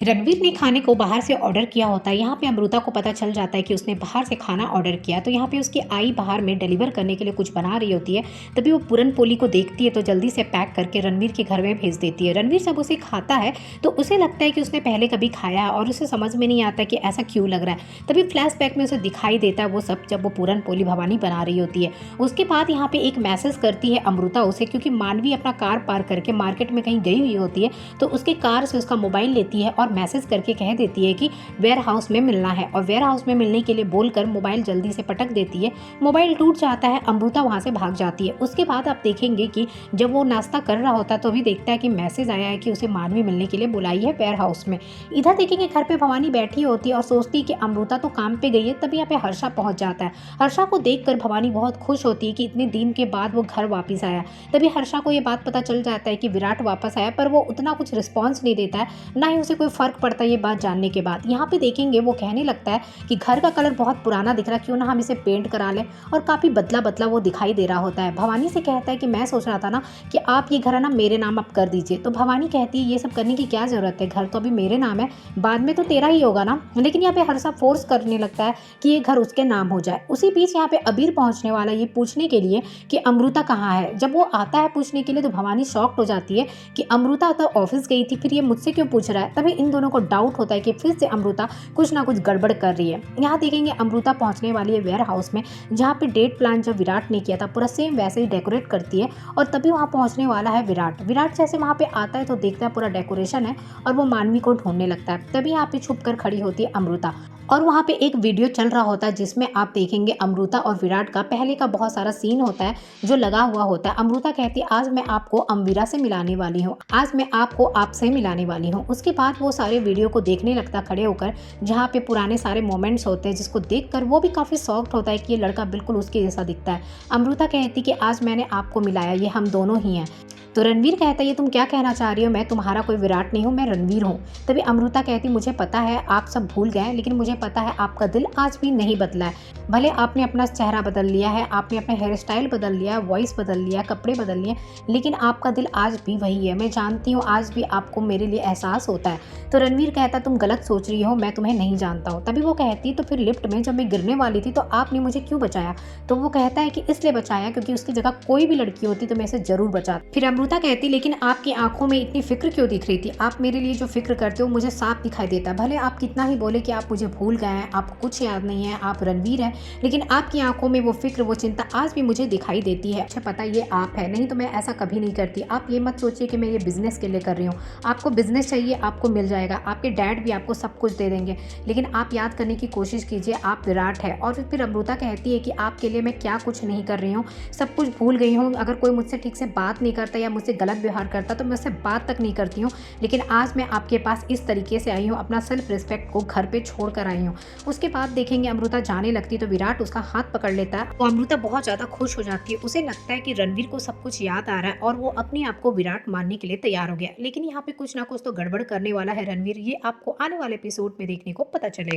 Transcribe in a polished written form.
रणवीर ने खाने को बाहर से ऑर्डर किया होता है। यहाँ पे अमृता को पता चल जाता है कि उसने बाहर से खाना ऑर्डर किया। तो यहाँ पे उसकी आई बाहर में डिलीवर करने के लिए कुछ बना रही होती है। तभी वो पूरन पोली को देखती है तो जल्दी से पैक करके रणवीर के घर में भेज देती है। रणवीर जब उसे खाता है तो उसे लगता है कि उसने पहले कभी खाया है और उसे समझ में नहीं आता कि ऐसा क्यों लग रहा है। तभी फ्लैशबैक में उसे दिखाई देता है वो सब जब वो पूरन पोली भवानी बना रही होती है। उसके बाद यहाँ पे एक मैसेज करती है अमृता उसे, क्योंकि मानवी अपना कार पार्क करके मार्केट में कहीं गई हुई होती है। तो उसके कार से उसका मोबाइल लेती है और मैसेज करके कह देती है कि वेयर हाउस में मिलना है, और वेयर हाउस में मिलने के लिए बोलकर मोबाइल जल्दी से पटक देती है। मोबाइल टूट जाता है, अमृता वहां से भाग जाती है। उसके बाद आप देखेंगे कि जब वो नाश्ता कर रहा होता है तो भी देखता है कि मैसेज आया है कि उसे मानवी मिलने के लिए बुलाई है वेयर हाउस में। इधर देखेंगे घर पे भवानी बैठी होती है और सोचती है कि अमृता तो काम पे गई है। तभी यहाँ पे हर्षा पहुंच जाता है। हर्षा को देखकर भवानी बहुत खुश होती है कि इतने दिन के बाद वो घर वापस आया। तभी हर्षा को ये बात पता चल जाता है कि विराट वापस आया, पर वो उतना कुछ रिस्पॉन्स नहीं देता है, ना ही उसे कोई फर्क पड़ता है ये बात जानने के बाद। यहाँ पे देखेंगे वो कहने लगता है कि घर का कलर बहुत पुराना दिख रहा है, क्यों ना हम इसे पेंट करा लें, और काफ़ी बदला बदला वो दिखाई दे रहा होता है। भवानी से कहता है कि मैं सोच रहा था ना कि आप ये घर है ना मेरे नाम आप कर दीजिए। तो भवानी कहती है ये सब करने की क्या ज़रूरत है, घर तो अभी मेरे नाम है, बाद में तो तेरा ही होगा ना। लेकिन यहाँ पे हर्षा फोर्स करने लगता है कि ये घर उसके नाम हो जाए। उसी बीच यहाँ पे अबीर पहुँचने वाला ये पूछने के लिए कि अमृता कहाँ है। जब वो आता है पूछने के लिए तो भवानी शॉक्ड हो जाती है कि अमृता तो ऑफिस गई थी, फिर ये मुझसे क्यों पूछ रहा है। तभी इन दोनों को डाउट होता है कि फिर से अमृता कुछ ना कुछ गड़बड़ कर रही है। यहाँ देखेंगे अमृता पहुंचने वाली है वेयर हाउस में, जहाँ पे डेट प्लान जब विराट ने किया था पूरा सेम वैसे ही डेकोरेट करती है। और तभी वहाँ पहुंचने वाला है विराट। विराट जैसे वहाँ पे आता है तो देखता है पूरा डेकोरेशन है और वो मानवी को ढूंढने लगता है। तभी यहाँ पे छुप कर खड़ी होती है अमृता, और वहाँ पे एक वीडियो चल रहा होता है जिसमें आप देखेंगे अमृता और विराट का पहले का बहुत सारा सीन होता है जो लगा हुआ होता है। अमृता कहती है आज मैं आपको अमवीरा से मिलाने वाली हूँ, आज मैं आपको आपसे मिलाने वाली हूँ। उसके बाद वो सारे वीडियो को देखने लगता खड़े होकर, जहाँ पे पुराने सारे मोमेंट्स होते हैं, जिसको देखकर वो भी काफ़ी शॉक्ड होता है कि ये लड़का बिल्कुल उसके जैसा दिखता है। अमृता कहती कि आज मैंने आपको मिलाया, ये हम दोनों ही हैं। तो रणवीर कहता है ये तुम क्या कहना चाह रही हो, मैं तुम्हारा कोई विराट नहीं हूँ, मैं रणवीर हूँ। तभी अमृता कहती मुझे पता है आप सब भूल गए, लेकिन मुझे पता है आपका दिल आज भी नहीं बदला है। भले आपने अपना चेहरा बदल लिया है, आपने अपना हेयर स्टाइल बदल लिया, वॉइस बदल लिया, कपड़े बदल लिए, लेकिन आपका दिल आज भी वही है। मैं जानती हूँ आज भी आपको मेरे लिए एहसास होता है। तो रणवीर कहता तुम गलत सोच रही हो, मैं तुम्हें नहीं जानता हूँ। तभी वो कहती तो फिर लिफ्ट में जब मैं गिरने वाली थी तो आपने मुझे क्यों बचाया। तो वो कहता है कि इसलिए बचाया क्योंकि उसकी जगह कोई भी लड़की होती तो मैं इसे जरूर बचाती। फिर अमृता कहती लेकिन आपकी आंखों में इतनी फिक्र क्यों दिख रही थी, आप मेरे लिए जो फिक्र करते हो मुझे साफ दिखाई देता है। भले आप कितना ही बोले कि आप मुझे भूल गए हैं, आपको कुछ याद नहीं है, आप रणवीर हैं, लेकिन आपकी आंखों में वो फिक्र वो चिंता आज भी मुझे दिखाई देती है। अच्छा पता ये आप है, नहीं तो मैं ऐसा कभी नहीं करती। आप ये मत सोचिए कि मैं ये बिजनेस के लिए कर रही हूँ। आपको बिजनेस चाहिए आपको मिल जाएगा, आपके डैड भी आपको सब कुछ दे देंगे, लेकिन आप याद करने की कोशिश कीजिए आप विराट है। और फिर अमृता कहती है कि आपके लिए मैं क्या कुछ नहीं कर रही हूँ, सब कुछ भूल गई हूँ। अगर कोई मुझसे ठीक से बात नहीं करता या मुझसे गलत व्यवहार करता तो मैं उससे बात तक नहीं करती हूँ, लेकिन आज मैं आपके पास इस तरीके से आई हूँ, अपना सेल्फ रिस्पेक्ट को घर पे छोड़ कर आई हूँ। उसके बाद देखेंगे अमृता जाने लगती तो विराट उसका हाथ पकड़ लेता है। तो अमृता बहुत ज़्यादा खुश हो जाती है, उसे लगता है कि रणवीर को सब कुछ याद आ रहा है और वो अपने आप को विराट मानने के लिए तैयार हो गया। लेकिन यहाँ पे कुछ ना कुछ तो गड़बड़ करने वाला है रणवीर, ये आपको आने वाले एपिसोड में देखने को पता चलेगा।